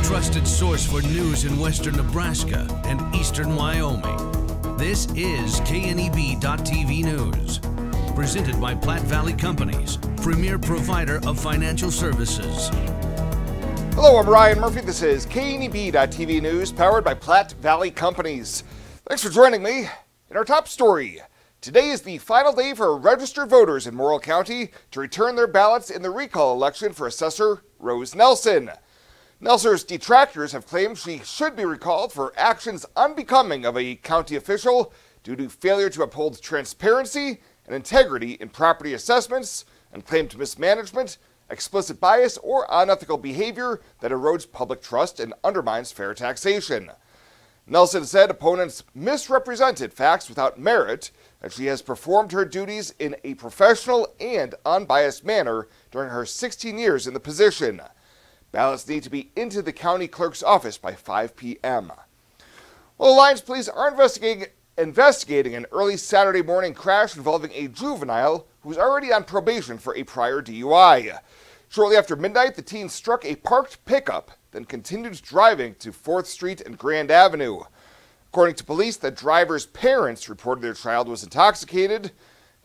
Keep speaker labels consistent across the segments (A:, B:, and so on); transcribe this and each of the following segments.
A: trusted source for news in western Nebraska and eastern Wyoming. This is KNEB.TV News. Presented by Platte Valley Companies, premier provider of financial services.
B: Hello, I'm Ryan Murphy. This is KNEB.TV News, powered by Platte Valley Companies. Thanks for joining me. In our top story, today is the final day for registered voters in Morrill County to return their ballots in the recall election for Assessor Rose Nelson. Nelson's detractors have claimed she should be recalled for actions unbecoming of a county official due to failure to uphold transparency and integrity in property assessments and claimed mismanagement, explicit bias, or unethical behavior that erodes public trust and undermines fair taxation. Nelson said opponents misrepresented facts without merit, and she has performed her duties in a professional and unbiased manner during her 16 years in the position. Ballots need to be into the county clerk's office by 5 p.m. Well, the Lyons police are investigating an early Saturday morning crash involving a juvenile who was already on probation for a prior DUI. Shortly after midnight, the teen struck a parked pickup, then continued driving to 4th Street and Grand Avenue. According to police, the driver's parents reported their child was intoxicated.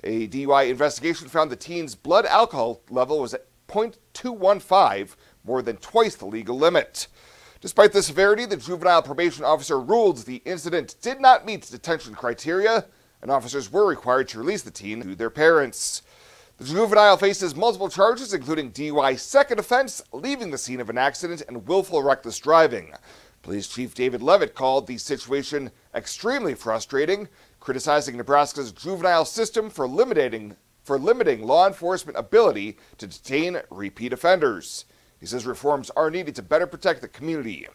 B: A DUI investigation found the teen's blood alcohol level was at 0.215, more than twice the legal limit. Despite the severity, the juvenile probation officer ruled the incident did not meet detention criteria, and officers were required to release the teen to their parents. The juvenile faces multiple charges, including DUI second offense, leaving the scene of an accident, and willful reckless driving. Police Chief David Levitt called the situation extremely frustrating, criticizing Nebraska's juvenile system for limiting law enforcement ability to detain repeat offenders. He says reforms are needed to better protect the community.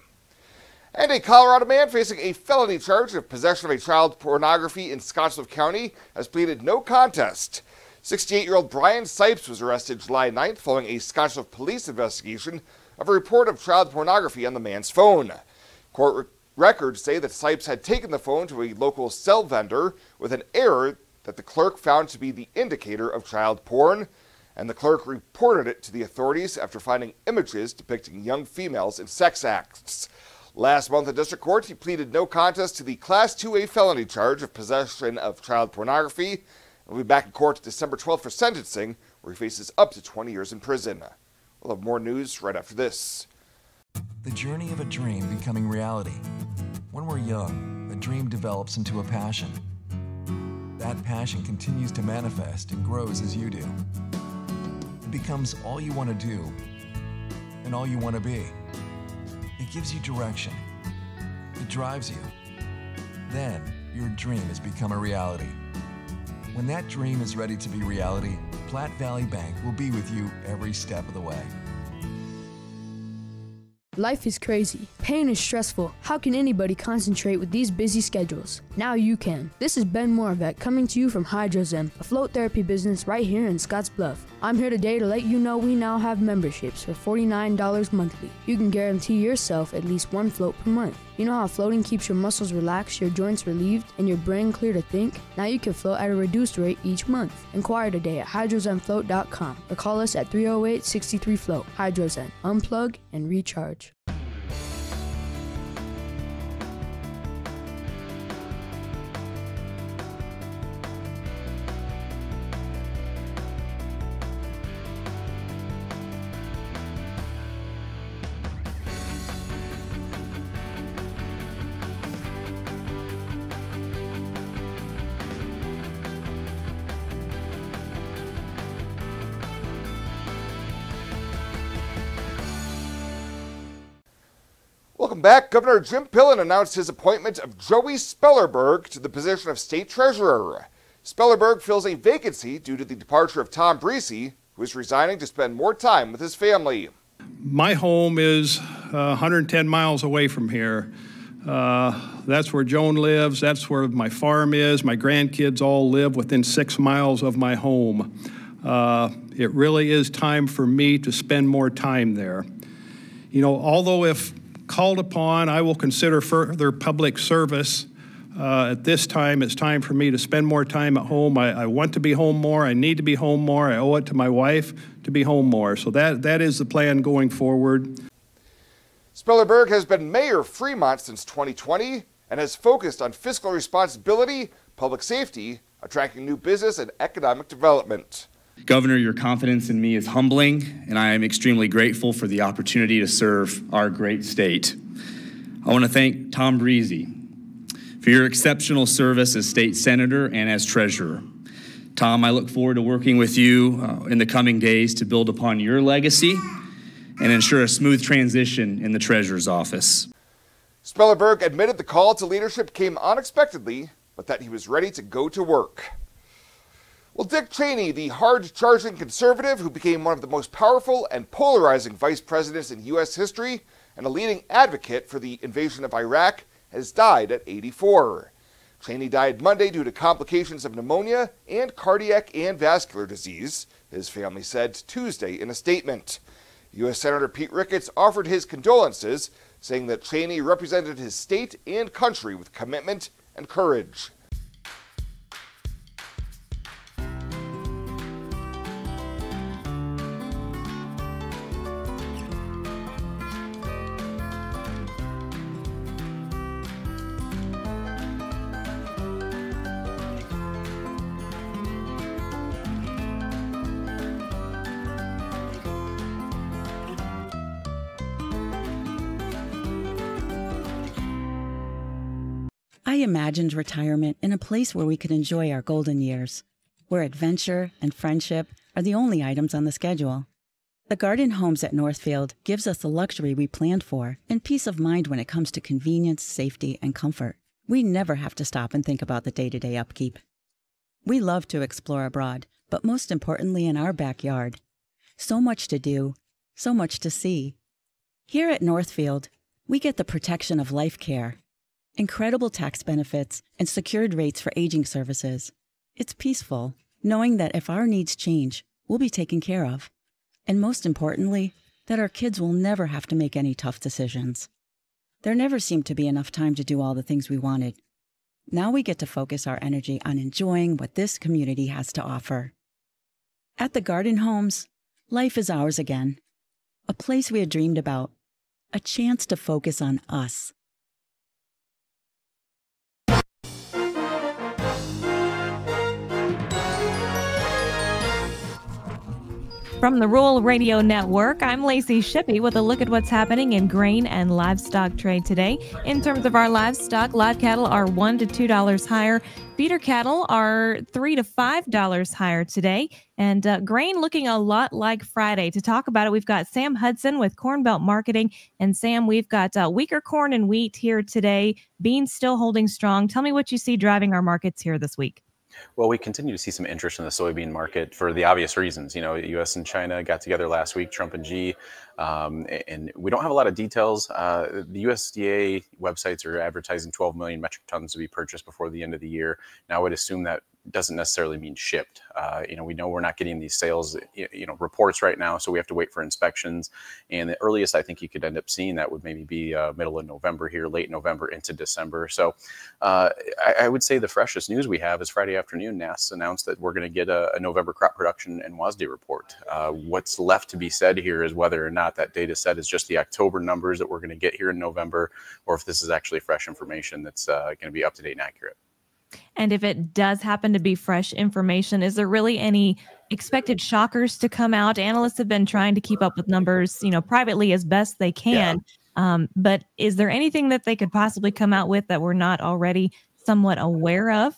B: And a Colorado man facing a felony charge of possession of a child pornography in Scottsbluff County has pleaded no contest. 68-year-old Brian Sipes was arrested July 9th following a Scottsbluff police investigation of a report of child pornography on the man's phone. Court records say that Sipes had taken the phone to a local cell vendor with an error that the clerk found to be the indicator of child porn, and the clerk reported it to the authorities after finding images depicting young females in sex acts. Last month in district court, he pleaded no contest to the Class 2A felony charge of possession of child pornography, and will be back in court December 12th for sentencing, where he faces up to 20 years in prison. We'll have more news right after this.
C: The journey of a dream becoming reality. When we're young, a dream develops into a passion. That passion continues to manifest and grows as you do. It becomes all you want to do and all you want to be. It gives you direction. It drives you. Then your dream has become a reality. When that dream is ready to be reality, Platte Valley Bank will be with you every step of the way.
D: Life is crazy. Pain is stressful. How can anybody concentrate with these busy schedules? Now you can. This is Ben Moravec coming to you from Hydrozen, a float therapy business right here in Scottsbluff. I'm here today to let you know we now have memberships for $49 monthly. You can guarantee yourself at least one float per month. You know how floating keeps your muscles relaxed, your joints relieved, and your brain clear to think? Now you can float at a reduced rate each month. Inquire today at hydrozenfloat.com or call us at 308-63-FLOAT. Hydrozen. Unplug and recharge.
B: Welcome back. Governor Jim Pillen announced his appointment of Joey Spellerberg to the position of state treasurer. Spellerberg fills a vacancy due to the departure of Tom Breese, who is resigning to spend more time with his family.
E: My home is 110 miles away from here. That's where Joan lives. That's where my farm is. My grandkids all live within 6 miles of my home. It really is time for me to spend more time there. You know, although if called upon, I will consider further public service. At this time, it's time for me to spend more time at home. I want to be home more. I need to be home more. I owe it to my wife to be home more. So that is the plan going forward.
B: Spellerberg has been mayor of Fremont since 2020 and has focused on fiscal responsibility, public safety, attracting new business, and economic development.
F: Governor, your confidence in me is humbling, and I am extremely grateful for the opportunity to serve our great state. I want to thank Tom Breezy for your exceptional service as state senator and as treasurer. Tom, I look forward to working with you in the coming days to build upon your legacy and ensure a smooth transition in the treasurer's office.
B: Spellerberg admitted the call to leadership came unexpectedly, but that he was ready to go to work. Well, Dick Cheney, the hard-charging conservative who became one of the most powerful and polarizing vice presidents in U.S. history and a leading advocate for the invasion of Iraq, has died at 84. Cheney died Monday due to complications of pneumonia and cardiac and vascular disease, his family said Tuesday in a statement. U.S. Senator Pete Ricketts offered his condolences, saying that Cheney represented his state and country with commitment and courage.
G: I imagined retirement in a place where we could enjoy our golden years, where adventure and friendship are the only items on the schedule. The Garden Homes at Northfield gives us the luxury we planned for and peace of mind when it comes to convenience, safety, and comfort. We never have to stop and think about the day-to-day upkeep. We love to explore abroad, but most importantly in our backyard. So much to do, so much to see. Here at Northfield, we get the protection of life care, incredible tax benefits, and secured rates for aging services. It's peaceful, knowing that if our needs change, we'll be taken care of. And most importantly, that our kids will never have to make any tough decisions. There never seemed to be enough time to do all the things we wanted. Now we get to focus our energy on enjoying what this community has to offer. At the Garden Homes, life is ours again. A place we had dreamed about. A chance to focus on us.
H: From the Rural Radio Network, I'm Lacey Shippey with a look at what's happening in grain and livestock trade today. In terms of our livestock, live cattle are $1 to $2 higher. Feeder cattle are $3 to $5 higher today. And grain looking a lot like Friday. To talk about it, we've got Sam Hudson with Corn Belt Marketing. And Sam, we've got weaker corn and wheat here today. Beans still holding strong. Tell me what you see driving our markets here this week.
I: Well, we continue to see some interest in the soybean market for the obvious reasons. You know, U.S. and China got together last week, Trump and Xi, and we don't have a lot of details. The USDA websites are advertising 12 million metric tons to be purchased before the end of the year. Now, I would assume that doesn't necessarily mean shipped. We know we're not getting these sales, reports right now, so we have to wait for inspections. And the earliest I think you could end up seeing that would maybe be middle of November here, late November into December. So I would say the freshest news we have is Friday afternoon, NASS announced that we're going to get a November crop production and WASDE report. What's left to be said here is whether or not that data set is just the October numbers that we're going to get here in November, or if this is actually fresh information that's going to be up to date and accurate.
H: And if it does happen to be fresh information, is there really any expected shockers to come out? Analysts have been trying to keep up with numbers, privately as best they can. Yeah. But is there anything that they could possibly come out with that we're not already somewhat aware of?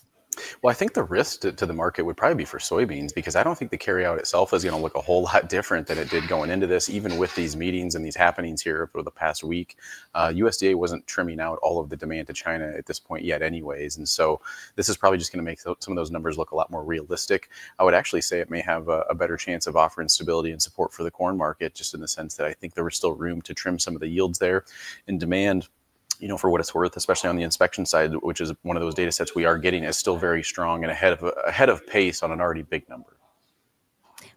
I: Well, I think the risk to the market would probably be for soybeans, because I don't think the carryout itself is going to look a whole lot different than it did going into this, even with these meetings and these happenings here for the past week. USDA wasn't trimming out all of the demand to China at this point yet anyways. And so this is probably just going to make some of those numbers look a lot more realistic. I would actually say it may have a better chance of offering stability and support for the corn market, just in the sense that I think there was still room to trim some of the yields there, and demand, for what it's worth, especially on the inspection side, which is one of those data sets we are getting, is still very strong and ahead of pace on an already big number.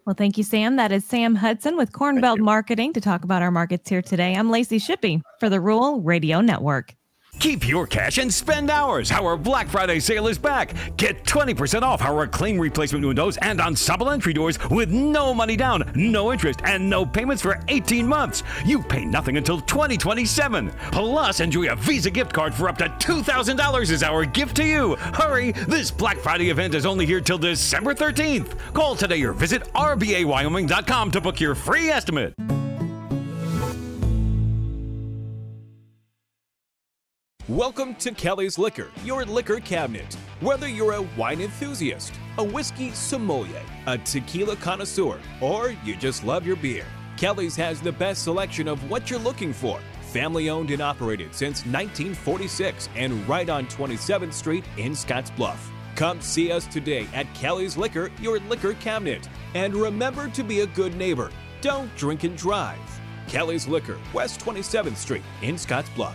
H: Well, thank you, Sam. That is Sam Hudson with Corn Belt Marketing to talk about our markets here today. I'm Lacey Shippey for the Rural Radio Network.
J: Keep your cash and spend ours. Our Black Friday sale is back. Get 20% off our Claim replacement windows and ensemble entry doors with no money down, no interest, and no payments for 18 months. You pay nothing until 2027. Plus, enjoy a Visa gift card for up to $2,000 as our gift to you. Hurry, this Black Friday event is only here till December 13th. Call today or visit rbawyoming.com to book your free estimate.
K: Welcome to Kelly's Liquor, your liquor cabinet. Whether you're a wine enthusiast, a whiskey sommelier, a tequila connoisseur, or you just love your beer, Kelly's has the best selection of what you're looking for. Family owned and operated since 1946 and right on 27th Street in Scottsbluff. Come see us today at Kelly's Liquor, your liquor cabinet. And remember to be a good neighbor. Don't drink and drive. Kelly's Liquor, West 27th Street in Scottsbluff.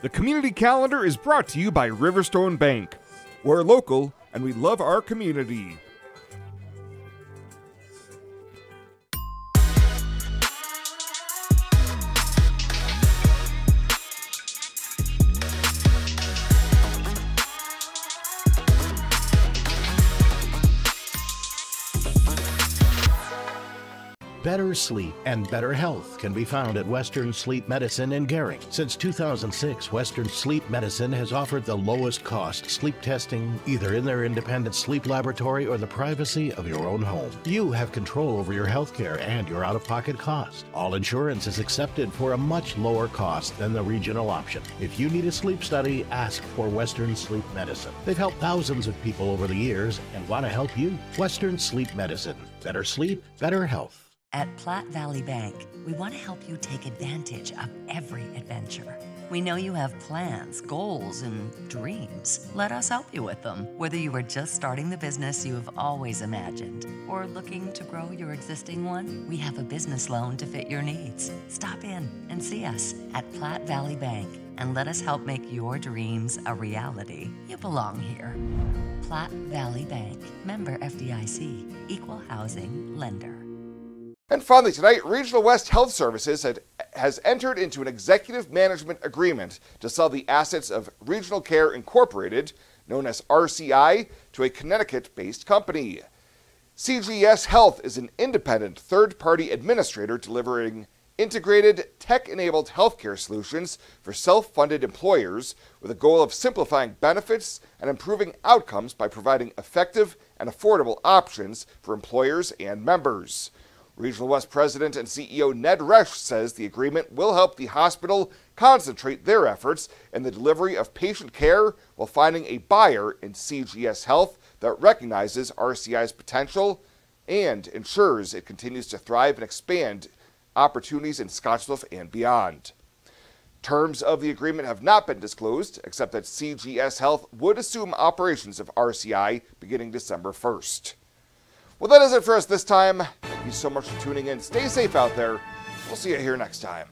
B: The community calendar is brought to you by Riverstone Bank. We're local and we love our community.
L: Better sleep and better health can be found at Western Sleep Medicine in Gering. Since 2006, Western Sleep Medicine has offered the lowest cost sleep testing either in their independent sleep laboratory or the privacy of your own home. You have control over your health care and your out-of-pocket cost. All insurance is accepted for a much lower cost than the regional option. If you need a sleep study, ask for Western Sleep Medicine. They've helped thousands of people over the years and want to help you. Western Sleep Medicine. Better sleep, better health.
M: At Platte Valley Bank, we want to help you take advantage of every adventure. We know you have plans, goals, and dreams. Let us help you with them. Whether you are just starting the business you have always imagined or looking to grow your existing one, we have a business loan to fit your needs. Stop in and see us at Platte Valley Bank and let us help make your dreams a reality. You belong here. Platte Valley Bank, member FDIC, equal housing lender.
B: And finally tonight, Regional West Health Services has entered into an executive management agreement to sell the assets of Regional Care Incorporated, known as RCI, to a Connecticut-based company. CGS Health is an independent third-party administrator delivering integrated, tech-enabled healthcare solutions for self-funded employers with a goal of simplifying benefits and improving outcomes by providing effective and affordable options for employers and members. Regional West President and CEO Ned Resch says the agreement will help the hospital concentrate their efforts in the delivery of patient care while finding a buyer in CGS Health that recognizes RCI's potential and ensures it continues to thrive and expand opportunities in Scottsbluff and beyond. Terms of the agreement have not been disclosed, except that CGS Health would assume operations of RCI beginning December 1st. Well, that is it for us this time. Thank you so much for tuning in. Stay safe out there. We'll see you here next time.